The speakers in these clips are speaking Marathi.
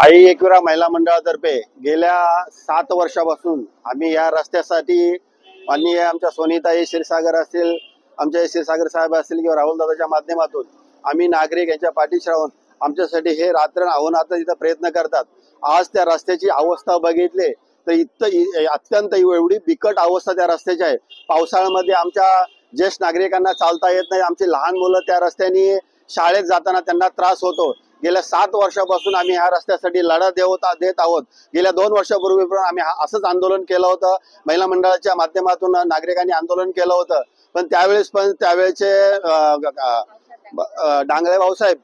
आई एकविरा महिला मंडळातर्फे गेल्या 7 वर्षापासून आम्ही या रस्त्यासाठी माननीय आमच्या सोनीताई क्षीरसागर असतील, आमचे क्षीरसागर साहेब असतील किंवा राहुल दादाच्या माध्यमातून आम्ही नागरिक यांच्या पाठीशी राहून आमच्यासाठी हे रात्र अहोरात्र इथं प्रयत्न करतात। आज त्या रस्त्याची अवस्था बघितली तर अत्यंत एवढी बिकट अवस्था त्या रस्त्याची आहे। पावसाळ्यामध्ये आमच्या ज्येष्ठ नागरिकांना चालता येत नाही, आमचे लहान मुलं त्या रस्त्याने शाळेत जाताना त्यांना त्रास होतो। गेल्या 7 वर्षापासून आम्ही ह्या रस्त्यासाठी लढा देत आहोत। गेल्या 2 वर्षापूर्वी पण आम्ही असंच आंदोलन केलं होतं, महिला मंडळाच्या माध्यमातून नागरिकांनी आंदोलन केलं होतं। पण त्यावेळेचे डांगळे भाऊसाहेब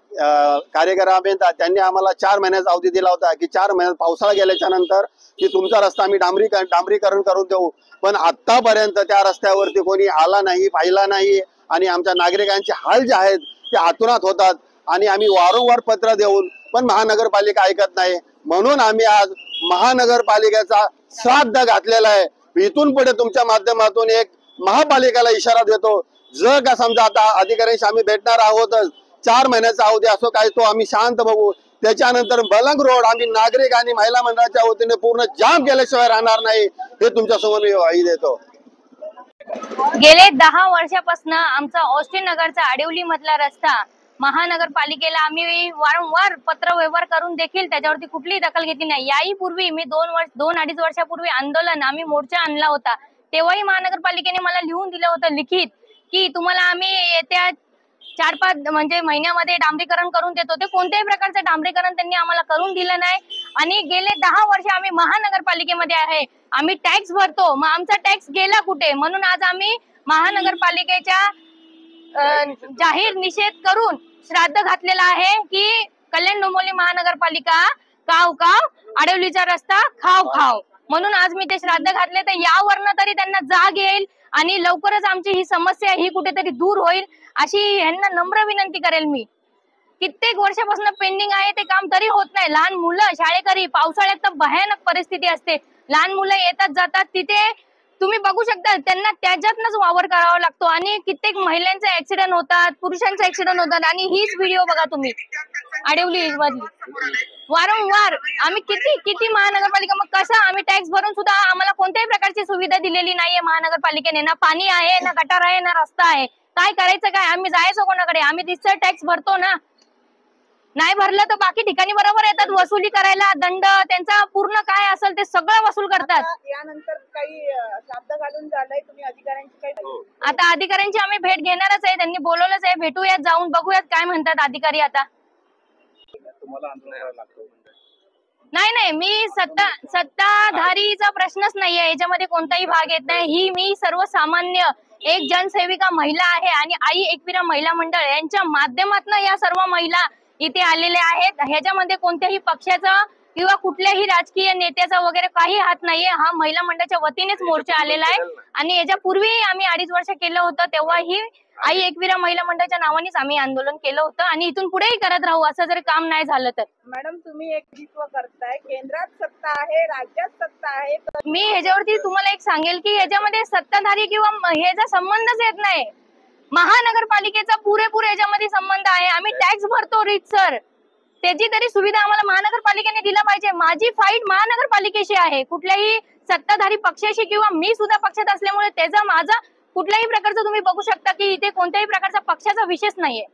कार्यक्रम त्यांनी आम्हाला 4 महिन्याचा अवधी दिला होता की 4 महिन्यात पावसाळा गेल्याच्या नंतर की तुमचा रस्ता आम्ही डांबरीकरण करून देऊ। पण आतापर्यंत त्या रस्त्यावरती कोणी आला नाही, पाहिला नाही आणि आमच्या नागरिकांचे हाल जे आहेत ते आतुरात होतात आणि आम्ही वारंवार पत्र देऊन पण महानगरपालिका ऐकत नाही। म्हणून आम्ही आज महानगरपालिकेचा श्राद्ध घातलेला आहे। इथून पुढे तुमच्या माध्यमातून एक महापालिकेला इशारा देतो, जर का समजा आता अधिकाऱ्यांशी आम्ही भेटणार आहोतच, 4 महिन्याचा अवधी असो काय तो आम्ही शांत बघू। त्याच्यानंतर बलंग रोड आम्ही नागरिक आणि महिला मंडळाच्या वतीने पूर्ण जाम केल्याशिवाय राहणार नाही, हे तुमच्यासमोर मी ग्वाही देतो। गेले 10 वर्षापासून आमचा ऑस्टिन नगरचा आडिवली मधला रस्ता महानगरपालिकेला आम्ही वारंवार पत्र व्यवहार करून देखील त्याच्यावरती कुठलीही दखल घेतली नाही। याही पूर्वी मी 2-2.5 वर्षापूर्वी आंदोलन आम्ही मोर्चा आणला होता, तेव्हाही महानगरपालिकेने मला लिहून दिलं होतं लिखित की तुम्हाला आम्ही येत्या 4-5 म्हणजे महिन्यामध्ये डांबरीकरण करून देतो। ते कोणत्याही प्रकारचं डांबरीकरण त्यांनी आम्हाला करून दिलं नाही आणि गेले 10 वर्ष आम्ही महानगरपालिकेमध्ये आहे, आम्ही टॅक्स भरतो, मग आमचा टॅक्स गेला कुठे? म्हणून आज आम्ही महानगरपालिकेच्या जाहीर निषेध करून श्राद्ध घातलेला आहे की कल्याण डोंबिवली महानगरपालिका काव काव, आडिवलीचा रस्ता खाव खाव। म्हणून आज मी ते श्राद्ध घातले, तर यावरनं तरी त्यांना जाग येईल आणि लवकरच आमची ही समस्या ही कुठेतरी दूर होईल अशी यांना नम्र विनंती करेल मी। कित्येक वर्षापासून पेंडिंग आहे ते काम तरी होत नाही। लहान मुलं शाळेकरी, पावसाळ्यात तर भयानक परिस्थिती असते, लहान मुलं येतात जातात, तिथे तुम्ही बघू शकता त्यांना त्याच्यातनच वावर करावा लागतो आणि कित्येक महिलांचे ऍक्सिडेंट होतात, पुरुषांचे ऍक्सिडेंट होतात। आणि हीच व्हिडिओ बघा तुम्ही आडिवली मधली, वारंवार आम्ही किती महानगरपालिका, मग कसं आम्ही टॅक्स भरून सुद्धा आम्हाला कोणत्याही प्रकारची सुविधा दिलेली नाहीये महानगरपालिकेने। ना पाणी आहे, ना गटार आहे, ना रस्ता आहे, काय करायचं काय? आम्ही जायचं कोणाकडे? आम्ही दिसतं टॅक्स भरतो ना, नाही भरलं तर बाकी ठिकाणी बरोबर येतात वसुली करायला, दंड त्यांचा पूर्ण काय असेल ते सगळं वसूल करतात। यानंतर काही शब्द घालून झालंय, तुम्ही अधिकाऱ्यांची काही? आता अधिकाऱ्यांची आम्ही भेट घेणारच आहे, त्यांनी बोलवलंच आहे, भेटूयात, जाऊन बघूयात काय म्हणतात अधिकारी। आता तुम्हाला आंदोलन करावं लागतं? नाही, मी सत्ताधारीचा प्रश्नच नाहीये, याच्यामध्ये कोणताही भाग येत नाही। ही मी सर्वसामान्य एक जनसेविका महिला आहे आणि आई एकविरा महिला मंडळ यांच्या माध्यमातून या सर्व महिला इथे आलेल्या आहेत। ह्याच्यामध्ये कोणत्याही पक्षाचा किंवा कुठल्याही राजकीय नेत्याचा वगैरे काही हात नाहीये, हा महिला मंडळाच्या वतीनेच मोर्चा आलेला आहे। आणि याच्यापूर्वी आम्ही 2.5 वर्ष केलं होतं, तेव्हाही आई एकविरा महिला मंडळाच्या नावानेच आम्ही आंदोलन केलं होतं आणि इथून पुढेही करत राहू, असं जर काम नाही झालं तर। मॅडम, तुम्ही एक नेतृत्व करताय, केंद्रात सत्ता आहे, राज्यात सत्ता आहे, मी ह्याच्यावरती तुम्हाला एक सांगेल की याच्यामध्ये सत्ताधारी किंवा ह्याचा संबंधच येत नाही, महानगरपालिकेचा पुरेपूर याच्यामध्ये संबंध आहे। आम्ही टॅक्स भरतो रीतसर, त्याची तरी सुविधा आम्हाला महानगरपालिकेने दिला पाहिजे। माझी फाईट महानगरपालिकेशी आहे, कुठल्याही सत्ताधारी पक्षाशी किंवा मी सुद्धा पक्षात असल्यामुळे त्याचा माझा कुठल्याही प्रकारचं तुम्ही बघू शकता की इथे कोणत्याही प्रकारचा पक्षाचा विषयच नाहीये।